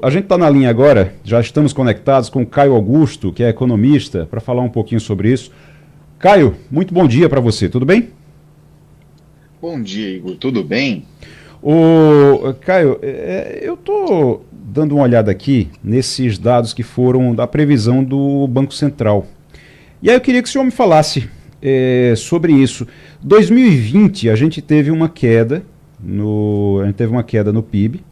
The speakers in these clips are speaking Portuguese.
A gente está na linha agora, já estamos conectados com o Caio Augusto, que é economista, para falar um pouquinho sobre isso. Caio, muito bom dia para você, tudo bem? Bom dia, Igor. Tudo bem? Caio, eu estou dando uma olhada aqui nesses dados que foram da previsão do Banco Central. E aí eu queria que o senhor me falasse sobre isso. 2020 a gente teve uma queda no PIB.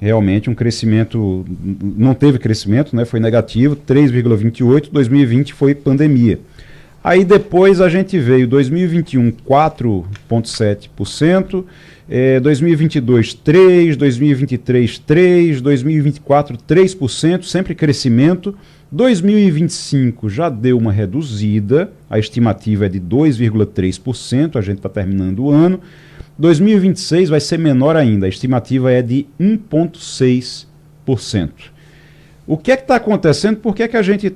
Realmente um crescimento, não teve crescimento, né, foi negativo, 3,28%, 2020 foi pandemia. Aí depois a gente veio 2021 4,7%, 2022 3%, 2023 3%, 2024 3%, sempre crescimento. 2025 já deu uma reduzida, a estimativa é de 2,3%, a gente está terminando o ano. 2026 vai ser menor ainda, a estimativa é de 1,6%. O que é que está acontecendo? Por que é que a gente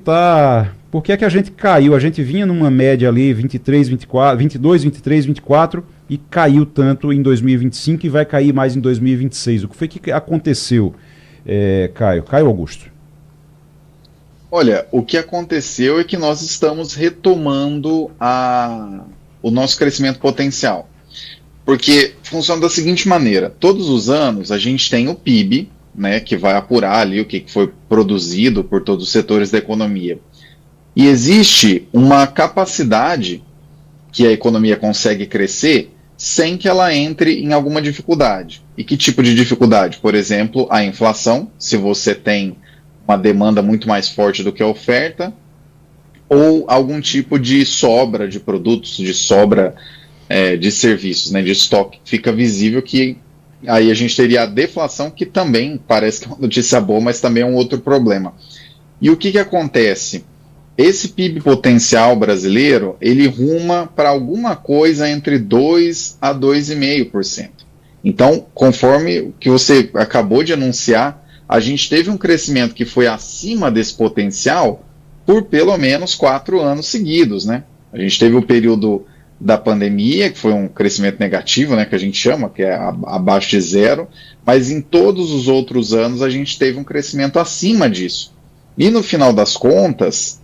caiu? A gente vinha numa média ali 23, 24, 22, 23, 24 e caiu tanto em 2025 e vai cair mais em 2026. O que foi que aconteceu, Caio? Caio Augusto. Olha, o que aconteceu é que nós estamos retomando o nosso crescimento potencial. Porque funciona da seguinte maneira: todos os anos a gente tem o PIB, né, que vai apurar ali o que foi produzido por todos os setores da economia. E existe uma capacidade que a economia consegue crescer sem que ela entre em alguma dificuldade. E que tipo de dificuldade? Por exemplo, a inflação, se você tem uma demanda muito mais forte do que a oferta, ou algum tipo de sobra de produtos, de sobra de serviços, né, de estoque. Fica visível que aí a gente teria a deflação, que também parece que é uma notícia boa, mas também é um outro problema. E o que acontece? Esse PIB potencial brasileiro, ele ruma para alguma coisa entre 2% a 2,5%. Então, conforme o que você acabou de anunciar, a gente teve um crescimento que foi acima desse potencial por pelo menos 4 anos seguidos, né? A gente teve o período da pandemia, que foi um crescimento negativo, né, que a gente chama, que é abaixo de zero, mas em todos os outros anos a gente teve um crescimento acima disso. E no final das contas,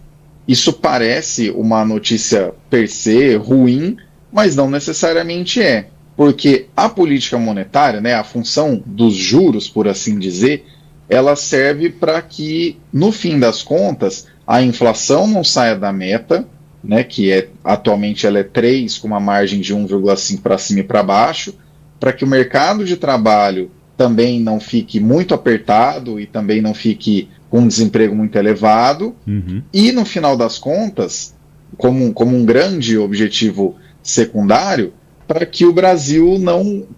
isso parece uma notícia per se ruim, mas não necessariamente é, porque a política monetária, né, a função dos juros, por assim dizer, ela serve para que, no fim das contas, a inflação não saia da meta, né, que atualmente ela é 3, com uma margem de 1,5 para cima e para baixo, para que o mercado de trabalho também não fique muito apertado e também não fique com um desemprego muito elevado, e no final das contas, como um grande objetivo secundário, para que o Brasil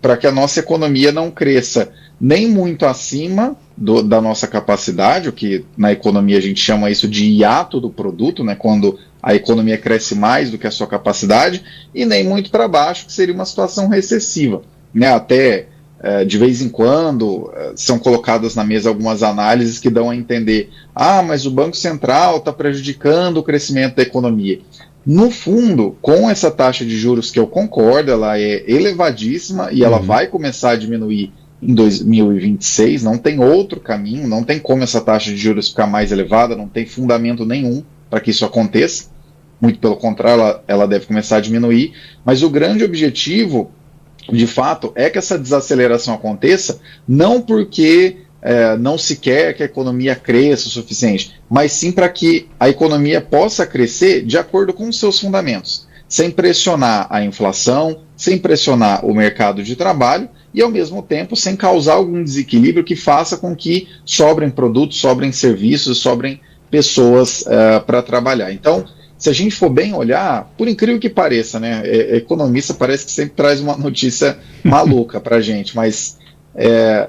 para que a nossa economia não cresça nem muito acima da nossa capacidade, o que na economia a gente chama isso de hiato do produto, né, quando a economia cresce mais do que a sua capacidade, e nem muito para baixo, que seria uma situação recessiva, né? Até de vez em quando são colocadas na mesa algumas análises que dão a entender: mas o Banco Central está prejudicando o crescimento da economia. No fundo, com essa taxa de juros, que eu concordo, ela é elevadíssima e ela vai começar a diminuir em 2026, não tem outro caminho, não tem como essa taxa de juros ficar mais elevada, não tem fundamento nenhum para que isso aconteça. Muito pelo contrário, ela deve começar a diminuir, mas o grande objetivo, de fato, é que essa desaceleração aconteça, não porque não se quer que a economia cresça o suficiente, mas sim para que a economia possa crescer de acordo com os seus fundamentos, sem pressionar a inflação, sem pressionar o mercado de trabalho e, ao mesmo tempo, sem causar algum desequilíbrio que faça com que sobrem produtos, sobrem serviços, sobrem pessoas para trabalhar. Então, se a gente for bem olhar, por incrível que pareça, né, economista parece que sempre traz uma notícia maluca para a gente, mas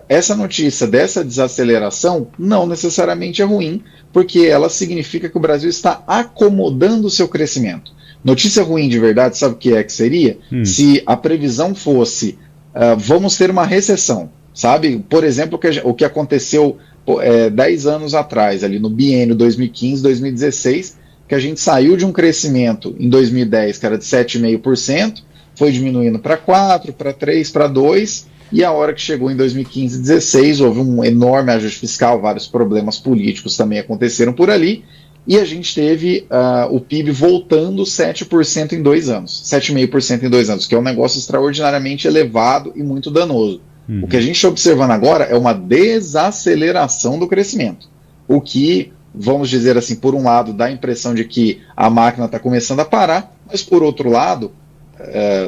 essa notícia dessa desaceleração não necessariamente é ruim, porque ela significa que o Brasil está acomodando o seu crescimento. Notícia ruim de verdade, sabe o que seria? Se a previsão fosse, vamos ter uma recessão, sabe? Por exemplo, o que aconteceu 10 anos atrás, ali no biênio 2015-2016, que a gente saiu de um crescimento em 2010 que era de 7,5%, foi diminuindo para 4%, para 3%, para 2%, e a hora que chegou em 2015 e 2016, houve um enorme ajuste fiscal, vários problemas políticos também aconteceram por ali, e a gente teve o PIB voltando 7% em 2 anos, 7,5% em 2 anos, que é um negócio extraordinariamente elevado e muito danoso. O que a gente está observando agora é uma desaceleração do crescimento, o que, vamos dizer assim, por um lado, dá a impressão de que a máquina está começando a parar, mas por outro lado,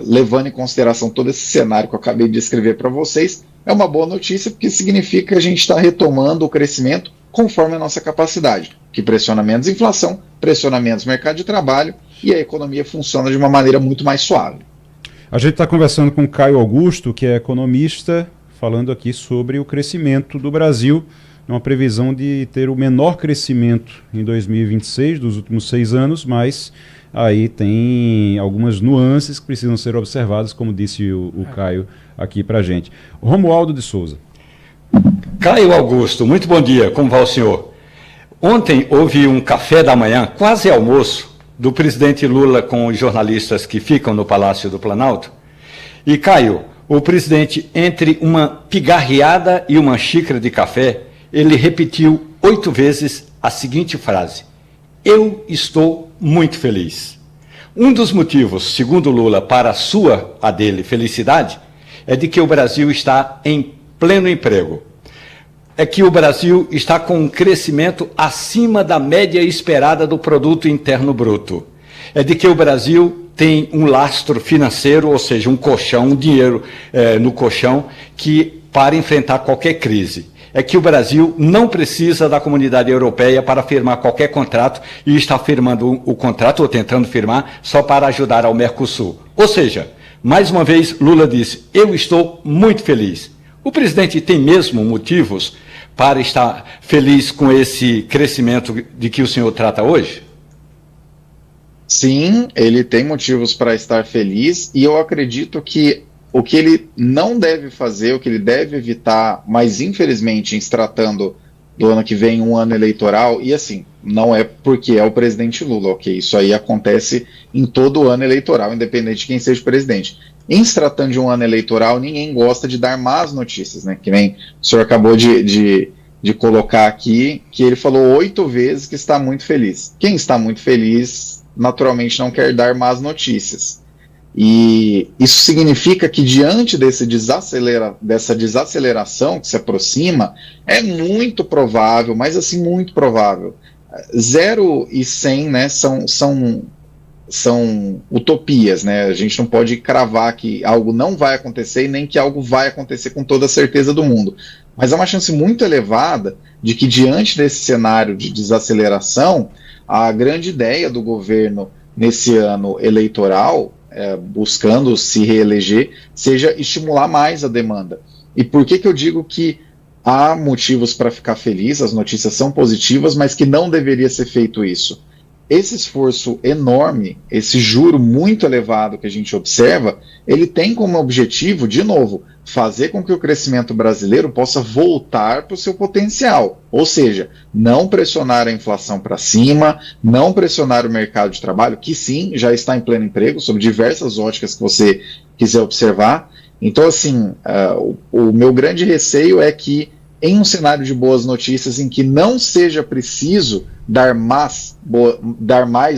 levando em consideração todo esse cenário que eu acabei de descrever para vocês, é uma boa notícia, porque significa que a gente está retomando o crescimento conforme a nossa capacidade, que pressiona menos inflação, pressiona menos mercado de trabalho e a economia funciona de uma maneira muito mais suave. A gente está conversando com o Caio Augusto, que é economista, falando aqui sobre o crescimento do Brasil, uma previsão de ter o menor crescimento em 2026 dos últimos 6 anos, mas aí tem algumas nuances que precisam ser observadas, como disse o Caio aqui para a gente. Romualdo de Souza. Caio Augusto, muito bom dia, como vai o senhor? Ontem houve um café da manhã, quase almoço, do presidente Lula com os jornalistas que ficam no Palácio do Planalto. E, Caio, o presidente, entre uma pigarreada e uma xícara de café, ele repetiu 8 vezes a seguinte frase: eu estou muito feliz. Um dos motivos, segundo Lula, para a dele, felicidade, é de que o Brasil está em pleno emprego. É que o Brasil está com um crescimento acima da média esperada do produto interno bruto. É de que o Brasil tem um lastro financeiro, ou seja, um colchão, um dinheiro no colchão, que para enfrentar qualquer crise. É que o Brasil não precisa da comunidade europeia para firmar qualquer contrato e está firmando o contrato, ou tentando firmar, só para ajudar ao Mercosul. Ou seja, mais uma vez, Lula disse: eu estou muito feliz. O presidente tem mesmo motivos para estar feliz com esse crescimento de que o senhor trata hoje? Sim, ele tem motivos para estar feliz, e eu acredito que o que ele não deve fazer, o que ele deve evitar, mas infelizmente em se tratando do ano que vem, um ano eleitoral, e assim, não é porque é o presidente Lula, ok? Isso aí acontece em todo ano eleitoral, independente de quem seja o presidente. Em se tratando de um ano eleitoral, ninguém gosta de dar más notícias, né? Que nem o senhor acabou de colocar aqui, que ele falou 8 vezes que está muito feliz. Quem está muito feliz, naturalmente, não quer dar más notícias. E isso significa que, diante dessa desaceleração que se aproxima, é muito provável, mas assim, muito provável. 0 e 100, né, são utopias, né? A gente não pode cravar que algo não vai acontecer e nem que algo vai acontecer com toda a certeza do mundo. Mas há uma chance muito elevada de que, diante desse cenário de desaceleração, a grande ideia do governo nesse ano eleitoral, buscando se reeleger, seja estimular mais a demanda. E por que eu digo que há motivos para ficar feliz, as notícias são positivas, mas que não deveria ser feito isso? Esse esforço enorme, esse juro muito elevado que a gente observa, ele tem como objetivo, de novo, fazer com que o crescimento brasileiro possa voltar para o seu potencial. Ou seja, não pressionar a inflação para cima, não pressionar o mercado de trabalho, que sim, já está em pleno emprego, sob diversas óticas que você quiser observar. Então, assim, o meu grande receio é que, em um cenário de boas notícias, em que não seja preciso dar mais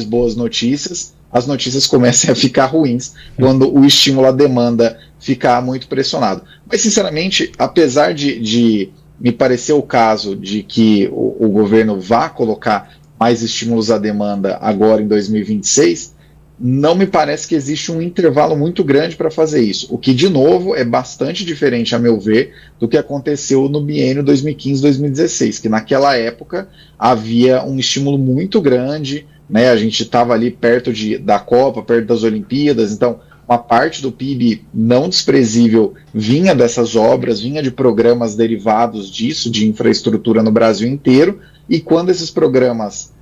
boas notícias, as notícias comecem a ficar ruins quando o estímulo à demanda ficar muito pressionado. Mas, sinceramente, apesar de me parecer o caso de que o governo vá colocar mais estímulos à demanda agora em 2026, não me parece que existe um intervalo muito grande para fazer isso, o que, de novo, é bastante diferente, a meu ver, do que aconteceu no biênio 2015-2016, que naquela época havia um estímulo muito grande, né? A gente estava ali perto da Copa, perto das Olimpíadas, então uma parte do PIB não desprezível vinha dessas obras, vinha de programas derivados disso, de infraestrutura no Brasil inteiro, e quando esses programas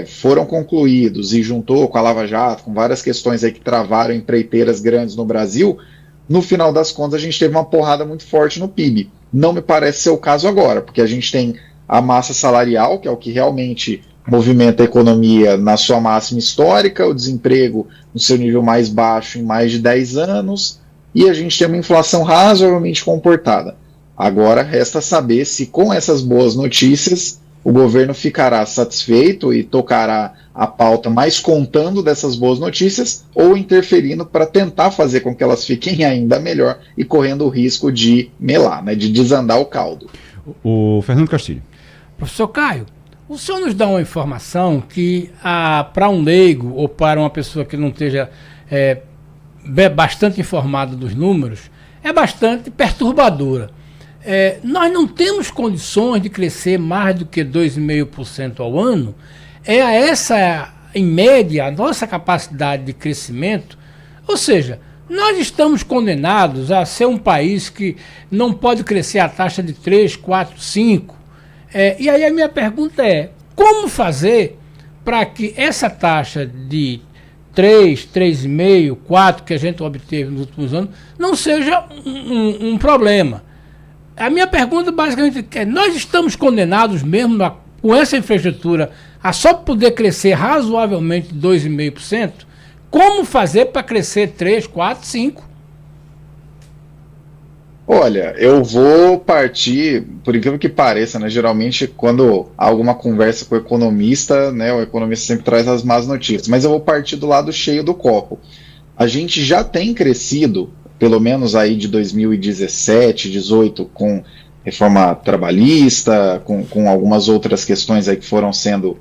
foram concluídos e juntou com a Lava Jato, com várias questões aí que travaram empreiteiras grandes no Brasil, no final das contas a gente teve uma porrada muito forte no PIB. Não me parece ser o caso agora, porque a gente tem a massa salarial, que é o que realmente movimenta a economia na sua máxima histórica, o desemprego no seu nível mais baixo em mais de 10 anos, e a gente tem uma inflação razoavelmente comportada. Agora resta saber se com essas boas notícias o governo ficará satisfeito e tocará a pauta mais contando dessas boas notícias ou interferindo para tentar fazer com que elas fiquem ainda melhor e correndo o risco de melar, né, de desandar o caldo. O Fernando Castilho. Professor Caio, o senhor nos dá uma informação que para um leigo ou para uma pessoa que não esteja bastante informada dos números, é bastante perturbadora. Nós não temos condições de crescer mais do que 2,5% ao ano. Essa, em média, a nossa capacidade de crescimento. Ou seja, nós estamos condenados a ser um país que não pode crescer a taxa de 3, 4, 5. E aí a minha pergunta é, como fazer para que essa taxa de 3, 3,5, 4 que a gente obteve nos últimos anos não seja um problema? A minha pergunta basicamente é, nós estamos condenados mesmo com essa infraestrutura a só poder crescer razoavelmente 2,5%? Como fazer para crescer 3, 4, 5%? Olha, eu vou partir, por incrível que pareça, né? Geralmente quando há alguma conversa com o economista, né, o economista sempre traz as más notícias, mas eu vou partir do lado cheio do copo. A gente já tem crescido, pelo menos aí de 2017, 2018, com reforma trabalhista, com algumas outras questões aí que foram sendo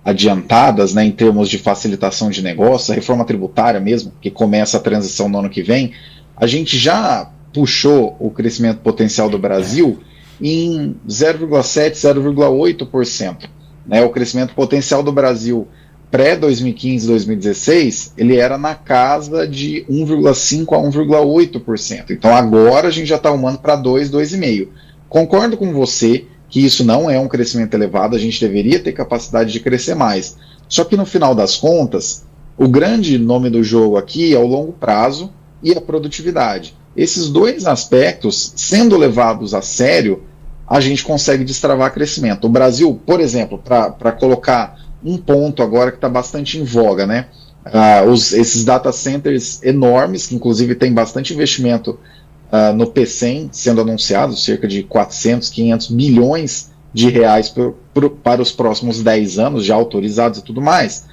adiantadas, né, em termos de facilitação de negócios, a reforma tributária mesmo, que começa a transição no ano que vem, a gente já puxou o crescimento potencial do Brasil em 0,7%, 0,8%. Né? O crescimento potencial do Brasil pré-2015, 2016, ele era na casa de 1,5% a 1,8%. Então agora a gente já está arrumando para 2%, 2,5%. Concordo com você que isso não é um crescimento elevado, a gente deveria ter capacidade de crescer mais. Só que no final das contas, o grande nome do jogo aqui é o longo prazo e a produtividade. Esses dois aspectos, sendo levados a sério, a gente consegue destravar crescimento. O Brasil, por exemplo, para colocar um ponto agora que está bastante em voga, né? Esses data centers enormes, que inclusive tem bastante investimento no PCM sendo anunciado, cerca de 400, 500 bilhões de reais para os próximos 10 anos, já autorizados e tudo mais.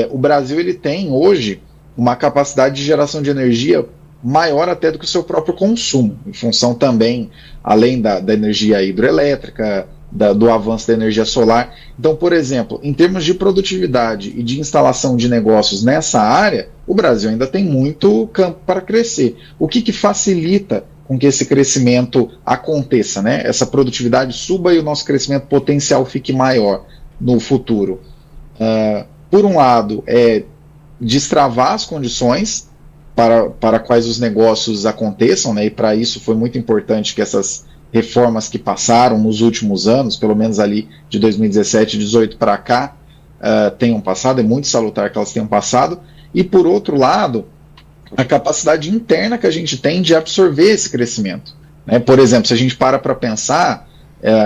O Brasil ele tem hoje uma capacidade de geração de energia maior até do que o seu próprio consumo, em função também, além da energia hidroelétrica, do avanço da energia solar. Então, por exemplo, em termos de produtividade e de instalação de negócios nessa área, o Brasil ainda tem muito campo para crescer. O que facilita com que esse crescimento aconteça, né? Essa produtividade suba e o nosso crescimento potencial fique maior no futuro? Por um lado, é destravar as condições para quais os negócios aconteçam, né? E para isso foi muito importante que essas reformas que passaram nos últimos anos, pelo menos ali de 2017, 2018 para cá, tenham passado, é muito salutar que elas tenham passado, e por outro lado, a capacidade interna que a gente tem de absorver esse crescimento. Né? Por exemplo, se a gente para pensar,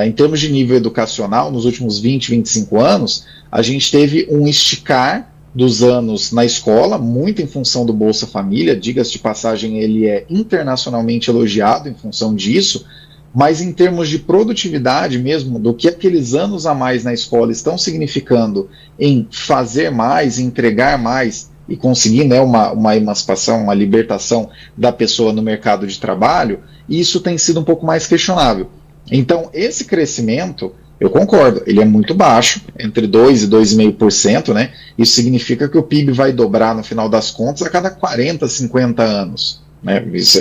em termos de nível educacional, nos últimos 20, 25 anos, a gente teve um esticar dos anos na escola, muito em função do Bolsa Família, diga-se de passagem, ele é internacionalmente elogiado em função disso, mas em termos de produtividade mesmo, do que aqueles anos a mais na escola estão significando em fazer mais, entregar mais e conseguir, né, uma emancipação, uma libertação da pessoa no mercado de trabalho, isso tem sido um pouco mais questionável. Então, esse crescimento, eu concordo, ele é muito baixo, entre 2% e 2,5%, né? Isso significa que o PIB vai dobrar no final das contas a cada 40, 50 anos. Né? Isso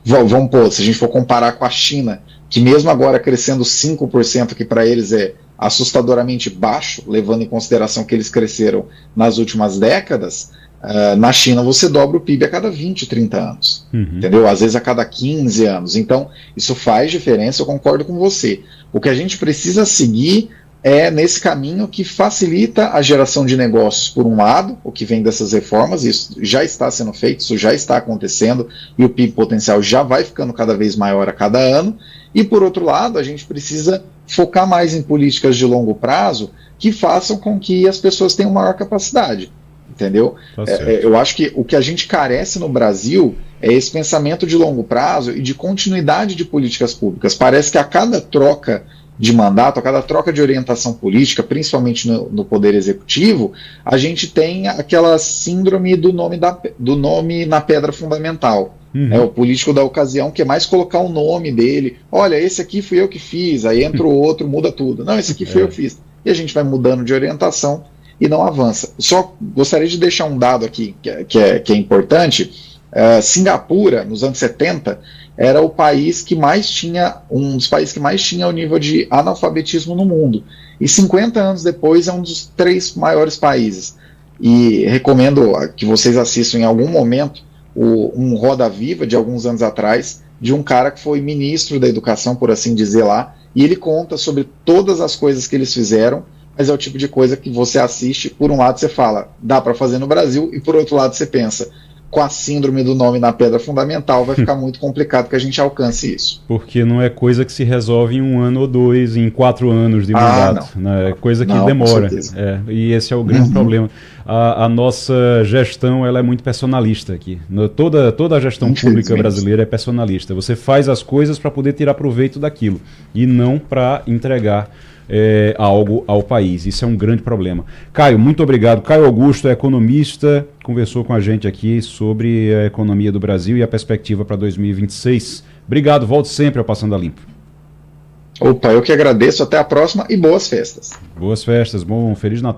vamos pôr, se a gente for comparar com a China, que mesmo agora crescendo 5%, que para eles é assustadoramente baixo, levando em consideração que eles cresceram nas últimas décadas, na China você dobra o PIB a cada 20, 30 anos, entendeu? Às vezes a cada 15 anos. Então, isso faz diferença, eu concordo com você. O que a gente precisa seguir é nesse caminho que facilita a geração de negócios, por um lado, o que vem dessas reformas, isso já está sendo feito, isso já está acontecendo, e o PIB potencial já vai ficando cada vez maior a cada ano, e por outro lado, a gente precisa focar mais em políticas de longo prazo que façam com que as pessoas tenham maior capacidade. entendeu? Eu acho que o que a gente carece no Brasil é esse pensamento de longo prazo e de continuidade de políticas públicas. Parece que a cada troca de mandato, a cada troca de orientação política, principalmente no poder executivo, a gente tem aquela síndrome do nome na pedra fundamental. É o político da ocasião que é mais colocar o nome dele. Olha, esse aqui fui eu que fiz, aí entra o outro, muda tudo. Não, esse aqui fui eu que fiz. E a gente vai mudando de orientação e não avança. Só gostaria de deixar um dado aqui que é importante. Singapura, nos anos 70, era o país que mais tinha, um dos países que mais tinha o nível de analfabetismo no mundo. E 50 anos depois é um dos 3 maiores países. E recomendo que vocês assistam em algum momento um Roda Viva de alguns anos atrás, de um cara que foi ministro da educação, por assim dizer lá, e ele conta sobre todas as coisas que eles fizeram, mas é o tipo de coisa que você assiste, por um lado você fala, dá para fazer no Brasil, e por outro lado você pensa, com a síndrome do nome na pedra fundamental, vai ficar muito complicado que a gente alcance isso. Porque não é coisa que se resolve em 1 ano ou 2, em 4 anos de mandato. Né? É coisa que demora. E esse é o grande problema. A nossa gestão ela é muito personalista aqui. Toda a gestão pública brasileira é personalista. Você faz as coisas para poder tirar proveito daquilo e não para entregar algo ao país. Isso é um grande problema. Caio, muito obrigado. Caio Augusto é economista, conversou com a gente aqui sobre a economia do Brasil e a perspectiva para 2026. Obrigado, volte sempre ao Passando a Limpo. Opa, eu que agradeço, até a próxima e boas festas. Boas festas, bom Feliz Natal.